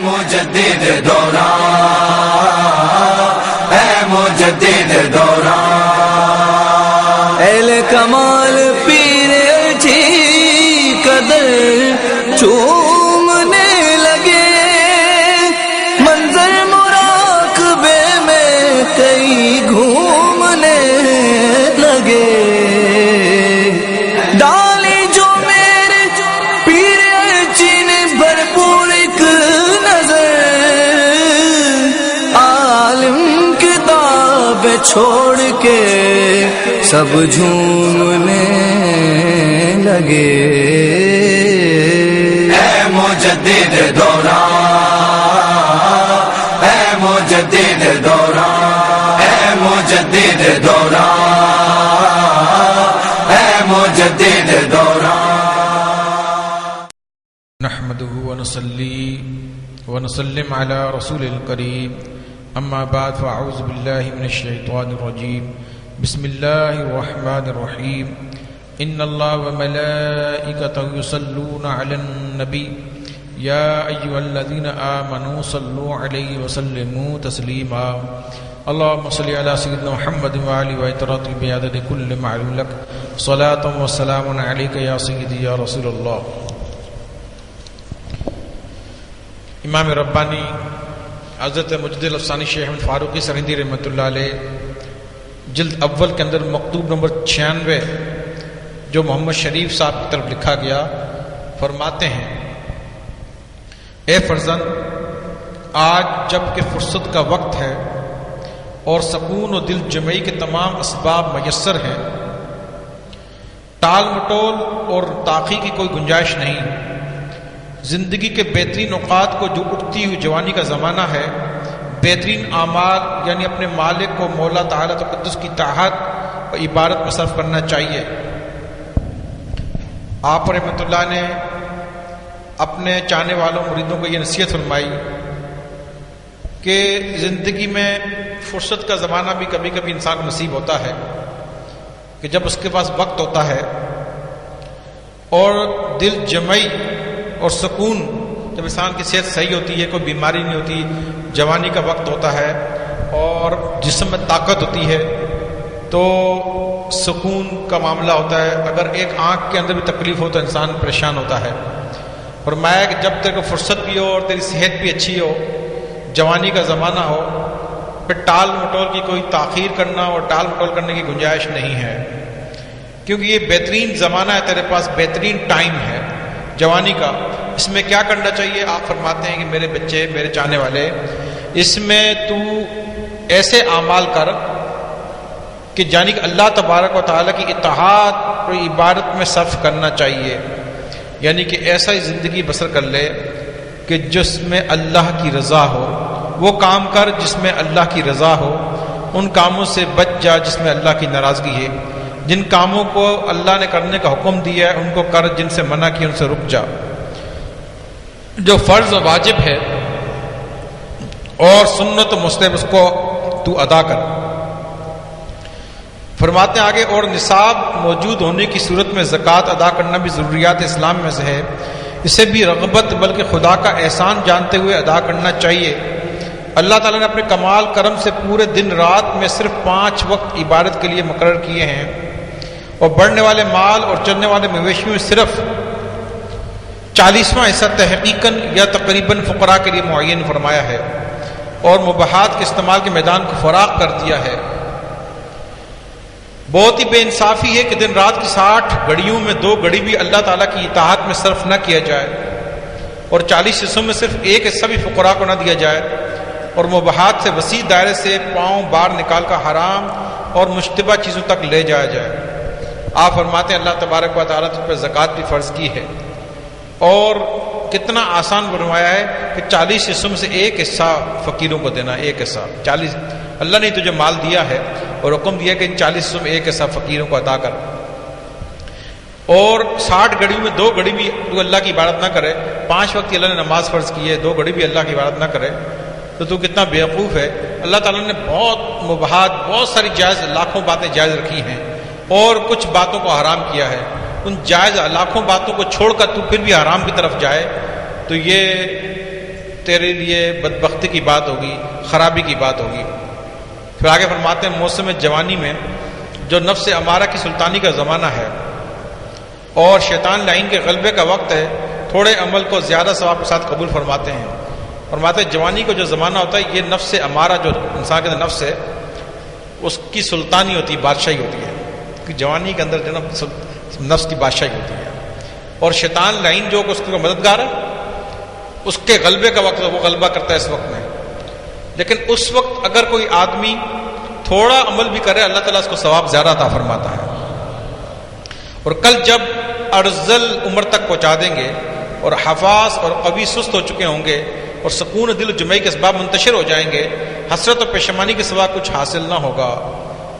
مجدد دوران، اے مجدد دوران، اہل کمال پیر اچھی قدر چومنے لگے، منظر مراقبے میں کئی گھومنے لگے، ڈالی جو میرے پیر اچھی نے بھرپور ایک نظر، عالم کتاب چھوڑ کے سب جھومنے لگے۔ اے مجدد دوران، اے مجدد دوران، اے مجدد دوران، اے مجدد دوران۔ نحمده ونصلي ونسلم على رسول الكريم، اما بعد فاعوذ بالله من الشيطان الرجيم، بسم الله الرحمن الرحيم، ان الله وملائكته يصلون على النبي يا ايها الذين امنوا صلوا عليه وسلموا تسليما، اللهم صل على سيدنا محمد وعلى اله بعدد كل معلوم لك، صلاة وسلام عليك يا سيدي يا رسول الله۔ امام ربانی حضرت مجدد الافسانی شیخ احمد فاروقی سرہندی رحمۃ اللہ علیہ جلد اول کے اندر مکتوب نمبر 96 جو محمد شریف صاحب کی طرف لکھا گیا، فرماتے ہیں: اے فرزند، آج جب کہ فرصت کا وقت ہے اور سکون و دل جمعی کے تمام اسباب میسر ہیں، ٹال مٹول اور تاخیر کی کوئی گنجائش نہیں، زندگی کے بہترین اوقات کو جو اٹھتی ہوئی جوانی کا زمانہ ہے، بہترین اعمال یعنی اپنے مالک کو مولا تعالیٰ تقدس کی طاعت و عبادت میں صرف کرنا چاہیے۔ آپ رحمۃ اللہ نے اپنے چاہنے والوں مریدوں کو یہ نصیحت فرمائی کہ زندگی میں فرصت کا زمانہ بھی کبھی کبھی انسان کو نصیب ہوتا ہے کہ جب اس کے پاس وقت ہوتا ہے اور دل جمعی اور سکون، جب انسان کی صحت صحیح ہوتی ہے، کوئی بیماری نہیں ہوتی، جوانی کا وقت ہوتا ہے اور جسم میں طاقت ہوتی ہے تو سکون کا معاملہ ہوتا ہے۔ اگر ایک آنکھ کے اندر بھی تکلیف ہو تو انسان پریشان ہوتا ہے۔ فرمایا کہ جب تیرے کو فرصت بھی ہو اور تیری صحت بھی اچھی ہو، جوانی کا زمانہ ہو، پھر ٹال مٹول کی کوئی تاخیر کرنا اور ٹال مٹول کرنے کی گنجائش نہیں ہے، کیونکہ یہ بہترین زمانہ ہے، تیرے پاس بہترین ٹائم ہے جوانی کا۔ اس میں کیا کرنا چاہیے؟ آپ فرماتے ہیں کہ میرے بچے، میرے چاہنے والے، اس میں تو ایسے اعمال کر کہ یعنی کہ اللہ تبارک و تعالیٰ کی اطاعت اور عبادت میں صرف کرنا چاہیے، یعنی کہ ایسا ہی زندگی بسر کر لے کہ جس میں اللہ کی رضا ہو، وہ کام کر جس میں اللہ کی رضا ہو، ان کاموں سے بچ جا جس میں اللہ کی ناراضگی ہے، جن کاموں کو اللہ نے کرنے کا حکم دیا ہے ان کو کر، جن سے منع کیا ان سے رک جا، جو فرض و واجب ہے اور سنت و مستحب اس کو تو ادا کر۔ فرماتے ہیں آگے: اور نصاب موجود ہونے کی صورت میں زکوٰۃ ادا کرنا بھی ضروریات اسلام میں سے ہے، اسے بھی رغبت بلکہ خدا کا احسان جانتے ہوئے ادا کرنا چاہیے۔ اللہ تعالیٰ نے اپنے کمال کرم سے پورے دن رات میں صرف 5 وقت عبادت کے لیے مقرر کیے ہیں، اور بڑھنے والے مال اور چلنے والے مویشیوں میں صرف 40واں حصہ تحقیقاً یا تقریباً فقراء کے لیے معین فرمایا ہے، اور مباحات کے استعمال کے میدان کو فراغ کر دیا ہے۔ بہت ہی بے انصافی ہے کہ دن رات کی 60 گھڑیوں میں 2 گھڑی بھی اللہ تعالیٰ کی اطاعت میں صرف نہ کیا جائے، اور 40 حصوں میں صرف 1 حصہ بھی فقراء کو نہ دیا جائے، اور مباحات سے وسیع دائرے سے پاؤں باہر نکال کر حرام اور مشتبہ چیزوں تک لے جایا جائے۔ آپ فرماتے ہیں اللہ تبارک و تعالیٰ تجھ پر زکوٰۃ بھی فرض کی ہے، اور کتنا آسان فرمایا ہے کہ 40 حصوں میں سے 1 حصہ فقیروں کو دینا، 1 حصہ 40۔ اللہ نے تجھے مال دیا ہے اور حکم دیا کہ ان 40 حصوں میں 1 حصہ فقیروں کو عطا کر، اور 60 گھڑیوں میں 2 گھڑی بھی تو اللہ کی عبادت نہ کرے، 5 وقت اللہ نے نماز فرض کی ہے، 2 گھڑی بھی اللہ کی عبادت نہ کرے تو کتنا بیوقوف ہے۔ اللہ تعالیٰ نے بہت مباحات، بہت ساری جائز، لاکھوں باتیں جائز رکھی ہیں اور کچھ باتوں کو حرام کیا ہے۔ ان جائز لاکھوں باتوں کو چھوڑ کر تو پھر بھی حرام کی طرف جائے تو یہ تیرے لیے بدبختی کی بات ہوگی، خرابی کی بات ہوگی۔ پھر آگے فرماتے ہیں موسم جوانی میں جو نفس امارہ کی سلطانی کا زمانہ ہے اور شیطان لعین کے غلبے کا وقت ہے، تھوڑے عمل کو زیادہ ثواب کے ساتھ قبول فرماتے ہیں۔ فرماتے ہیں جوانی کو جو زمانہ ہوتا ہے یہ نفس امارہ جو انسان کے اندر نفس ہے اس کی سلطانی ہوتی ہے، بادشاہی ہوتی ہے، کہ جوانی کے اندر جو نفس کی بادشاہی ہوتی ہے، اور شیطان لعین جو اس کا مددگار ہے اس کے غلبے کا وقت ہے، وہ غلبہ کرتا ہے اس وقت میں۔ لیکن اس وقت اگر کوئی آدمی تھوڑا عمل بھی کرے اللہ تعالیٰ اس کو ثواب زیادہ عطا فرماتا ہے۔ اور کل جب ارذل عمر تک پہنچا دیں گے اور حفاظ اور قوی سست ہو چکے ہوں گے اور سکون دل و جمعی کے اسباب منتشر ہو جائیں گے، حسرت و پشیمانی کے سوا کچھ حاصل نہ ہوگا،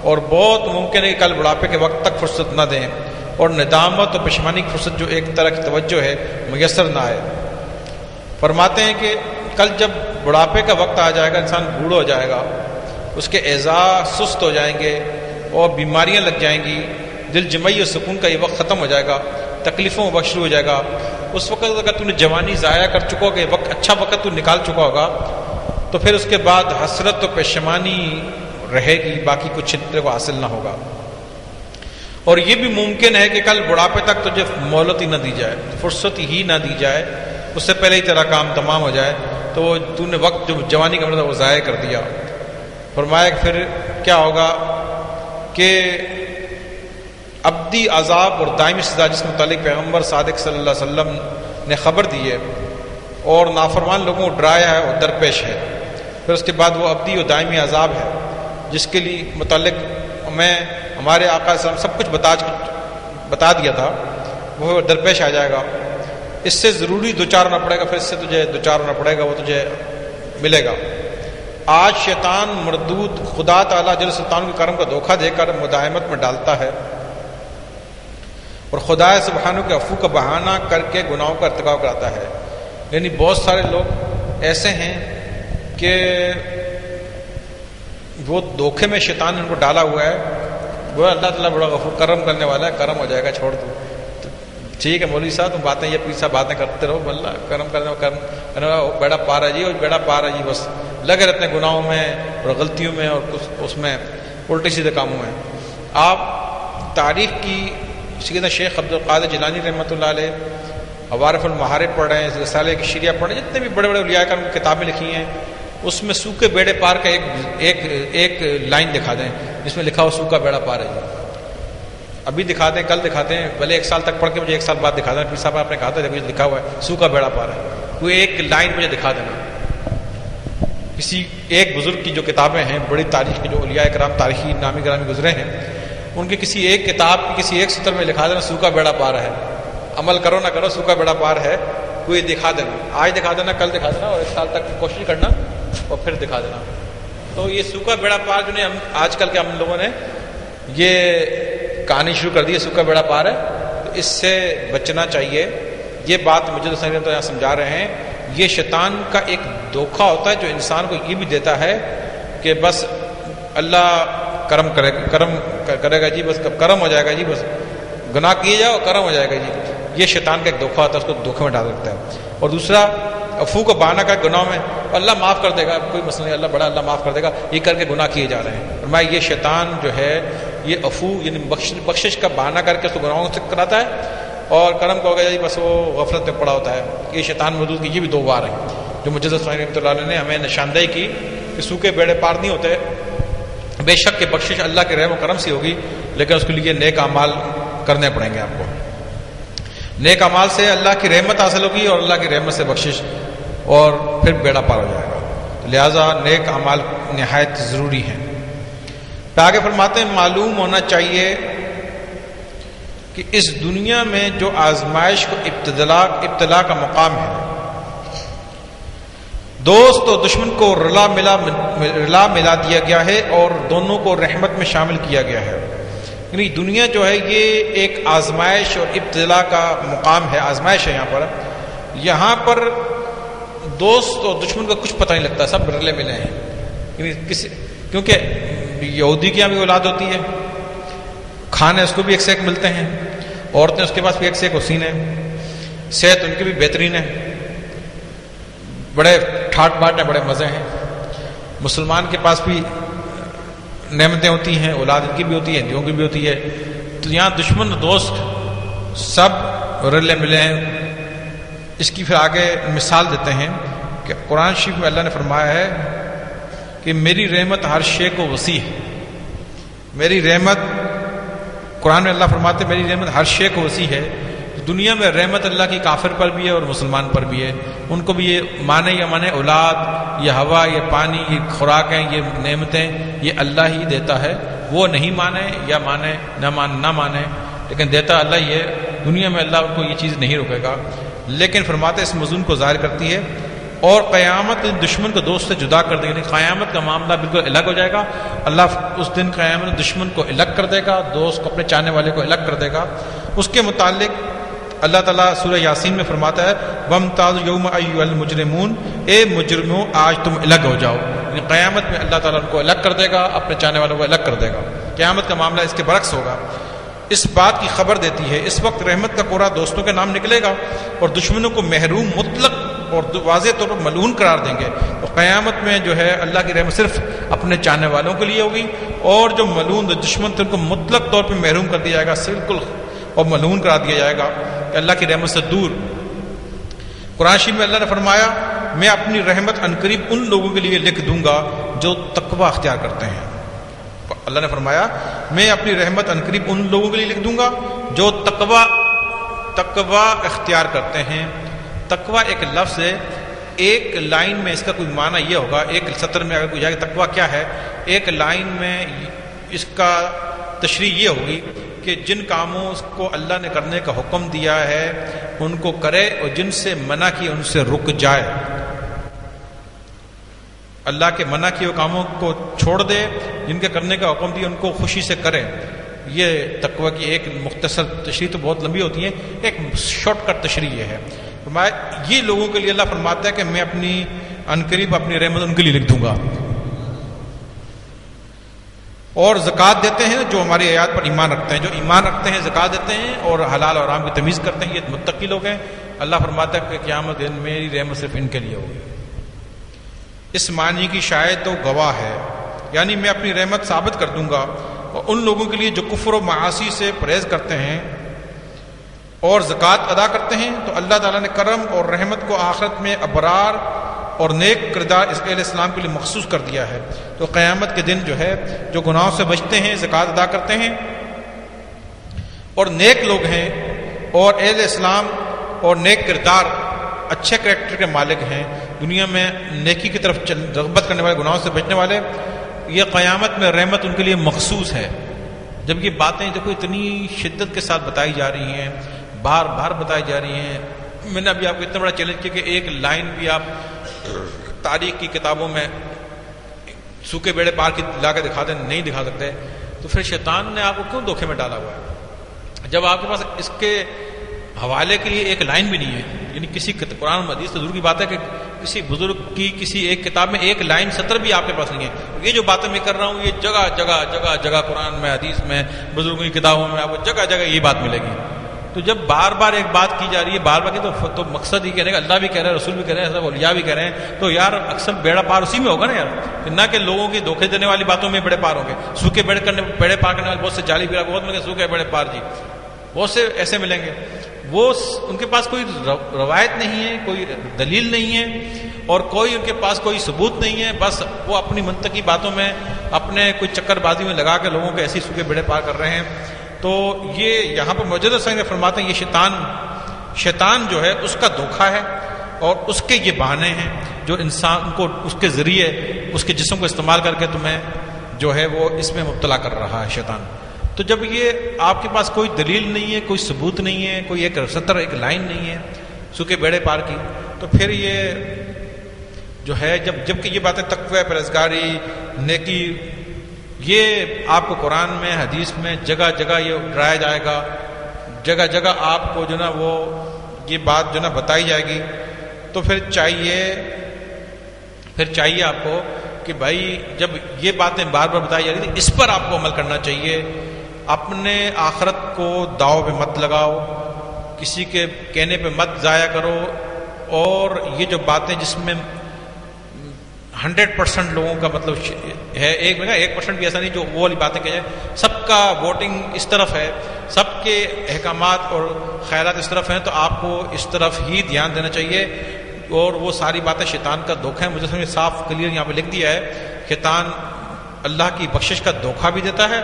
اور بہت ممکن ہے کہ کل بڑھاپے کے وقت تک فرصت نہ دیں، اور ندامت اور پشیمانی کی فرصت جو ایک طرح کی توجہ ہے میسر نہ آئے۔ فرماتے ہیں کہ کل جب بڑھاپے کا وقت آ جائے گا، انسان بوڑھا ہو جائے گا، اس کے اعضاء سست ہو جائیں گے اور بیماریاں لگ جائیں گی، دل جمعی اور سکون کا یہ وقت ختم ہو جائے گا، تکلیفوں کا وقت شروع ہو جائے گا۔ اس وقت اگر تو نے جوانی ضائع کر چکا ہوگا، وقت اچھا وقت تو نکال چکا ہوگا، تو پھر اس کے بعد حسرت و پشیمانی رہے گی، باقی کچھ تیرے کو حاصل نہ ہوگا۔ اور یہ بھی ممکن ہے کہ کل بڑھاپے تک تجھے مہلت ہی نہ دی جائے، فرصت ہی نہ دی جائے، اس سے پہلے ہی تیرا کام تمام ہو جائے، تو تو نے وقت جو جوانی کا مطلب وہ ضائع کر دیا۔ فرمایا کہ پھر کیا ہوگا کہ ابدی عذاب اور دائمی سزا جس کے متعلق پیغمبر صادق صلی اللہ علیہ وسلم نے خبر دی ہے اور نافرمان لوگوں کو ڈرایا ہے اور درپیش ہے، پھر اس کے بعد وہ ابدی اور دائمی عذاب ہے جس کے لیے متعلق میں ہمارے آقا صلی اللہ علیہ وسلم سب کچھ بتا دیا تھا، وہ درپیش آ جائے گا۔ اس سے ضروری دوچار ہونا پڑے گا، پھر اس سے تجھے دوچار ہونا پڑے گا، وہ تجھے ملے گا۔ آج شیطان مردود خدا تعالیٰ جل سلطان کے کرم کا دھوکہ دے کر مداحمت میں ڈالتا ہے اور خدا سبحانہ کے عفو کا بہانہ کر کے گناہوں کا ارتکاب کراتا ہے۔ یعنی بہت سارے لوگ ایسے ہیں کہ وہ دھوکے میں شیطان نے ان کو ڈالا ہوا ہے، وہ اللہ تعالیٰ بڑا غفور کرم کرنے والا ہے، کرم ہو جائے گا، چھوڑ دو، ٹھیک ہے مولوی صاحب تم باتیں یہ پیر صاحب باتیں کرتے رہو، اللہ کرم کرنے والا بیڑا پار ہے جی، اور بیڑا پار ہے جی، بس لگے رہتے ہیں گناہوں میں اور غلطیوں میں اور اس میں الٹے سیدھے کاموں میں۔ آپ تاریخ کی سیدنا شیخ عبد القادر جیلانی رحمۃ اللہ علیہ عوارف المحارب پڑھ رہے ہیں، رسالہ شریعہ پڑھ رہے ہیں، جتنے بھی بڑے بڑے اولیاء کرام کی کتابیں لکھی ہیں اس میں سوکھے بیڑے پار کا ایک لائن دکھا دیں جس میں لکھا ہو سوکھا بیڑا پار ہے جی۔ ابھی دکھا دیں، کل دکھاتے ہیں، پہلے ایک سال تک پڑھ کے مجھے ایک سال بعد دکھا دینا، پھر صاحب آپ نے کہا تھا دیکھو لکھا ہوا ہے سوکھا بیڑا پار ہے، کوئی ایک لائن مجھے دکھا دینا، کسی ایک بزرگ کی جو کتابیں ہیں بڑی تاریخ کے جو اولیاء کرام تاریخی نامی گرامی گزرے ہیں ان کی کسی ایک کتاب کی کسی ایک سطر میں لکھا دینا سوکھا بیڑا پار ہے، عمل کرو نہ کرو سوکھا بیڑا پار ہے، کوئی دکھا دینا، آج دکھا دینا، کل دکھا دینا، اور ایک سال تک کوشش کرنا اور پھر دکھا دینا۔ تو یہ سوکھا بیڑا پار جو نے آج کل کے ہم لوگوں نے یہ کہانی شروع کر دی ہے سوکھا بیڑا پار ہے، تو اس سے بچنا چاہیے۔ یہ بات مجھے تو یہاں سمجھا رہے ہیں، یہ شیطان کا ایک دھوکہ ہوتا ہے جو انسان کو یہ بھی دیتا ہے کہ بس اللہ کرم کرے گا جی، بس کرم ہو جائے گا جی، بس گناہ کیے جاؤ کرم ہو جائے گا جی۔ یہ شیطان کا ایک دھوکہ ہوتا ہے، اس کو دھوکے میں ڈال دیتا ہے۔ اور دوسرا عفو کا بہانہ کا گناہ میں اللہ معاف کر دے گا، کوئی مسئلہ نہیں، اللہ بڑا، اللہ معاف کر دے گا، یہ کر کے گناہ کیے جا رہے ہیں۔ اور میں یہ شیطان جو ہے یہ عفو یعنی بخشش کا بہانہ کر کے اس کو گناہوں سے کراتا ہے، اور کرم کو ہو گیا جی بس وہ غفلت میں پڑا ہوتا ہے۔ یہ شیطان موجود کی یہ بھی دو بار ہیں جو مجدد اسماعیل رحمۃ اللہ علیہ نے ہمیں نشاندہی کی کہ سوکھے بیڑے پار نہیں ہوتے، بے شک کہ بخشش اللہ کے رحم و کرم سے ہوگی، لیکن اس کے لیے نیک اعمال کرنے پڑیں گے آپ کو۔ نیک اعمال سے اللہ کی رحمت حاصل ہوگی اور اللہ کی رحمت سے بخشش، اور پھر بیڑا پار ہو جائے گا۔ لہٰذا نیک اعمال نہایت ضروری ہیں۔ پھر آگے فرماتے ہیں معلوم ہونا چاہیے کہ اس دنیا میں جو آزمائش کو ابتلا کا مقام ہے، دوست اور دشمن کو رلا ملا دیا گیا ہے اور دونوں کو رحمت میں شامل کیا گیا ہے۔ یعنی دنیا جو ہے یہ ایک آزمائش اور ابتلا کا مقام ہے، آزمائش ہے یہاں پر دوست اور دشمن کا کچھ پتہ نہیں لگتا، سب رلے ملے ہیں۔ یعنی کیونکہ یہودی کی یہاں بھی اولاد ہوتی ہے، کھانے اس کو بھی ایک سے ایک ملتے ہیں، عورتیں اس کے پاس بھی ایک سے ایک حسین ہیں، صحت ان کی بھی بہترین ہے، بڑے ٹھاٹ باٹ ہیں، بڑے مزے ہیں. مسلمان کے پاس بھی نعمتیں ہوتی ہیں، اولاد ان کی بھی ہوتی ہے، ہندوؤں کی بھی ہوتی ہے. تو یہاں دشمن دوست سب رلے ملے ہیں. اس کی پھر آگے مثال دیتے ہیں کہ قرآن شریف میں اللہ نے فرمایا ہے کہ میری رحمت ہر شے کو وسیع ہے. میری رحمت، قرآن میں اللہ فرماتے ہیں میری رحمت ہر شے کو وسیع ہے. دنیا میں رحمت اللہ کی کافر پر بھی ہے اور مسلمان پر بھی ہے. ان کو بھی یہ مانے یا مانے، اولاد، یہ ہوا، یہ پانی، یہ خوراکیں، یہ نعمتیں یہ اللہ ہی دیتا ہے. وہ نہیں مانے یا مانے نہ مانے، لیکن دیتا اللہ ہی ہے. دنیا میں اللہ ان کو یہ چیز نہیں روکے گا. لیکن فرماتے اس مضمون کو ظاہر کرتی ہے اور قیامت دشمن کو دوست سے جدا کر دے گا. یعنی قیامت کا معاملہ بالکل الگ ہو جائے گا. اللہ اس دن قیامت دشمن کو الگ کر دے گا، دوست کو، اپنے چاہنے والے کو الگ کر دے گا. اس کے متعلق اللہ تعالیٰ سورہ یاسین میں فرماتا ہے وَامْتَازُوا یَوْمَ أَیُّھَا الْمُجْرِمُونَ، اے مجرموں آج تم الگ ہو جاؤ. یعنی قیامت میں اللہ تعالیٰ ان کو الگ کر دے گا، اپنے چاہنے والوں کو الگ کر دے گا. قیامت کا معاملہ اس کے برعکس ہوگا. اس بات کی خبر دیتی ہے اس وقت رحمت کا کوڑا دوستوں کے نام نکلے گا اور دشمنوں کو محروم، مطلق اور واضح طور پر ملعون قرار دیں گے. تو قیامت میں جو ہے اللہ کی رحمت صرف اپنے چاہنے والوں کے لیے ہوگی، اور جو ملعون دشمن تھے ان کو مطلق طور پہ محروم کر دیا جائے گا، بالکل اور ملعون قرار دیا جائے گا کہ اللہ کی رحمت سے دور. قرآن شریف میں اللہ نے فرمایا میں اپنی رحمت عنقریب ان لوگوں کے لیے لکھ دوں گا جو تقوی اختیار کرتے ہیں. اللہ نے فرمایا میں اپنی رحمت عنقریب ان لوگوں کے لیے لکھ دوں گا جو تقوی اختیار کرتے ہیں. تقوی ایک لفظ ہے، ایک لائن میں اس کا کوئی معنی یہ ہوگا، ایک سطر میں اگر کوئی جائے تقوی کیا ہے، ایک لائن میں اس کا تشریح یہ ہوگی کہ جن کاموں کو اللہ نے کرنے کا حکم دیا ہے ان کو کرے اور جن سے منع کیا ان سے رک جائے. اللہ کے منع کیے ہوئے کاموں کو چھوڑ دے، جن کے کرنے کا حکم دیا ان کو خوشی سے کرے. یہ تقوی کی ایک مختصر تشریح، تو بہت لمبی ہوتی ہے، ایک شارٹ کٹ تشریح یہ ہے. یہ لوگوں کے لیے اللہ فرماتا ہے کہ میں اپنی عنقریب اپنی رحمت ان کے لیے لکھ دوں گا. اور زکوٰۃ دیتے ہیں جو ہماری آیات پر ایمان رکھتے ہیں، جو ایمان رکھتے ہیں زکوٰۃ دیتے ہیں اور حلال اور حرام کی تمیز کرتے ہیں، یہ متقی لوگ ہیں. اللہ فرماتا ہے کہ قیامت دن میری رحمت صرف ان کے لیے ہوگی. اس معنی کی شاید تو گواہ ہے، یعنی میں اپنی رحمت ثابت کر دوں گا اور ان لوگوں کے لیے جو کفر و معاصی سے پرہیز کرتے ہیں اور زکوٰۃ ادا کرتے ہیں. تو اللہ تعالیٰ نے کرم اور رحمت کو آخرت میں ابرار اور نیک کردار اہل اسلام کے لیے مخصوص کر دیا ہے. تو قیامت کے دن جو ہے جو گناہوں سے بچتے ہیں، زکوٰۃ ادا کرتے ہیں اور نیک لوگ ہیں اور اہل اسلام اور نیک کردار، اچھے کریکٹر کے مالک ہیں، دنیا میں نیکی کی طرف رغبت کرنے والے، گناہوں سے بچنے والے، یہ قیامت میں رحمت ان کے لیے مخصوص ہے. جب یہ باتیں دیکھو اتنی شدت کے ساتھ بتائی جا رہی ہیں، بار بار بتائی جا رہی ہیں. میں نے ابھی آپ کو اتنا بڑا چیلنج کیا کہ ایک لائن بھی آپ تاریخ کی کتابوں میں سوکھے بیڑے پار کی لا کے دکھا دیں، نہیں دکھا سکتے. تو پھر شیطان نے آپ کو کیوں دھوکے میں ڈالا ہوا ہے جب آپ کے پاس اس کے حوالے کے لیے ایک لائن بھی نہیں ہے؟ یعنی کسی قرآن حدیث تو دور کی بات ہے کہ کسی بزرگ کی کسی ایک کتاب میں ایک لائن سطر بھی آپ کے پاس نہیں ہے. یہ جو باتیں میں کر رہا ہوں یہ جگہ جگہ جگہ جگہ قرآن میں، حدیث میں، بزرگوں کی کتابوں میں آپ کو جگہ جگہ یہ بات ملے گی. تو جب بار بار ایک بات کی جا رہی ہے، بار بار کی، تو مقصد ہی کہنے کا اللہ بھی کہہ رہے ہیں، رسول بھی کہہ رہے ہیں، اولیاء بھی کہہ رہے ہیں. تو یار اکثر بیڑا پار اسی میں ہوگا نا یار، نہ کہ لوگوں کی دھوکے دینے والی باتوں میں بڑے پار ہوں گے. سوکھے بیڑے پار کرنے والے بہت سے جعلی پیرا بہت ملیں گے، سوکھے بیڑے پار جی بہت سے ایسے ملیں گے. وہ ان کے پاس کوئی روایت نہیں ہے، کوئی دلیل نہیں ہے اور کوئی ان کے پاس کوئی ثبوت نہیں ہے. بس وہ اپنی منطقی باتوں میں اپنے کوئی چکر بازی میں لگا کے لوگوں کے ایسی سوکھے بیڑے پار کر رہے ہیں. تو یہ یہاں پر موجودہ سنگ فرماتے ہیں یہ شیطان جو ہے اس کا دھوکہ ہے اور اس کے یہ بہانے ہیں جو انسان کو اس کے ذریعے اس کے جسم کو استعمال کر کے تمہیں جو ہے وہ اس میں مبتلا کر رہا ہے شیطان. تو جب یہ آپ کے پاس کوئی دلیل نہیں ہے، کوئی ثبوت نہیں ہے، کوئی ایک سطر ایک لائن نہیں ہے سوکھے بیڑے پار کی، تو پھر یہ جو ہے جب کہ یہ باتیں تقوی، پرہیزگاری، نیکی، یہ آپ کو قرآن میں، حدیث میں جگہ جگہ یہ ڈرایا جائے گا، جگہ جگہ آپ کو جو نا وہ یہ بات جو نا بتائی جائے گی. تو پھر چاہیے آپ کو کہ بھائی جب یہ باتیں بار بار بتائی جا رہی تھی اس پر آپ کو عمل کرنا چاہیے. اپنے آخرت کو داؤ پہ مت لگاؤ، کسی کے کہنے پہ مت ضائع کرو اور یہ جو باتیں جس میں 100% لوگوں کا مطلب ہے، 1% بھی ایسا نہیں جو وہ والی باتیں کہیں، سب کا ووٹنگ اس طرف ہے، سب کے احکامات اور خیرات اس طرف ہیں، تو آپ کو اس طرف ہی دھیان دینا چاہیے، اور وہ ساری باتیں شیطان کا دھوکہ ہے۔ مجھے سمجھ صاف کلیئر یہاں پہ لکھ دیا ہے، شیطان اللہ کی بخشش کا دھوکہ بھی دیتا ہے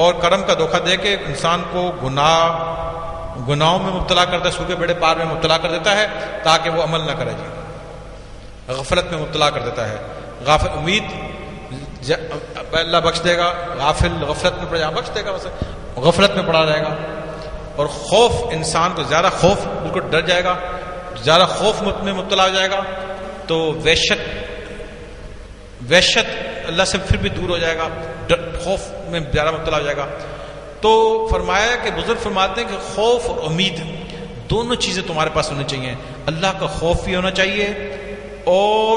اور کرم کا دھوکہ دے کے انسان کو گناہوں میں مبتلا کرتا ہے، سوکھے بیڑے پار میں مبتلا کر دیتا ہے تاکہ وہ عمل نہ کرے، غفلت میں مبتلا کر دیتا ہے۔ غافل امید اللہ بخش دے گا، غافل غفلت میں پڑ جائے، بخش دے گا، ویسے غفلت میں پڑا رہے گا۔ اور خوف انسان کو زیادہ خوف بالکل ڈر جائے گا، زیادہ خوف میں مبتلا ہو جائے گا تو وحشت اللہ سے پھر بھی دور ہو جائے گا، خوف میں زیادہ مبتلا ہو جائے گا۔ تو فرمایا کہ بزرگ فرماتے ہیں کہ خوف اور امید دونوں چیزیں تمہارے پاس ہونی چاہیے، اللہ کا خوف بھی ہونا چاہیے اور